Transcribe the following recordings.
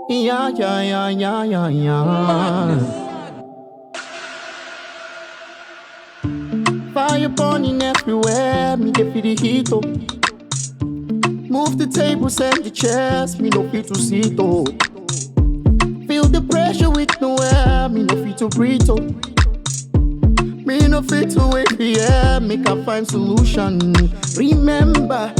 Yeah, yeah, yeah, yeah, yeah, yeah. Fire burning everywhere, me dey feel the heat, oh. Move the tables and the chairs, me no feel to sit, oh. Feel the pressure with no air, me no feel to breathe, oh. Me no fit to wait the air, make a find solution. Remember,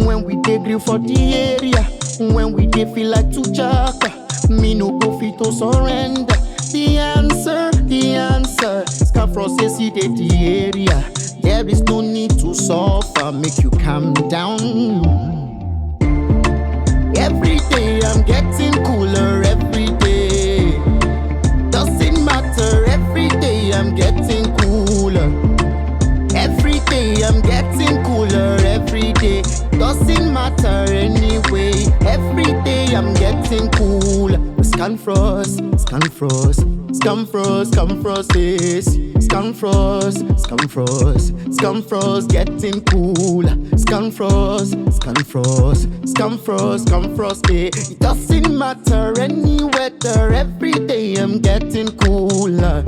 when we dey grill for the area, when we dey feel like to jaka, me no go fit to surrender. The answer, scanfrost says he dey the area. There is no need to suffer, make you calm down. Every day I'm getting cooler, every day. Doesn't matter, every day I'm getting cooler. Every day I'm getting cooler, every day. Doesn't matter anyway, every day I'm getting cooler. Scanfrost, yes. Scanfrost, getting cooler. Scanfrost, yeah. It doesn't matter any weather, every day I'm getting cooler.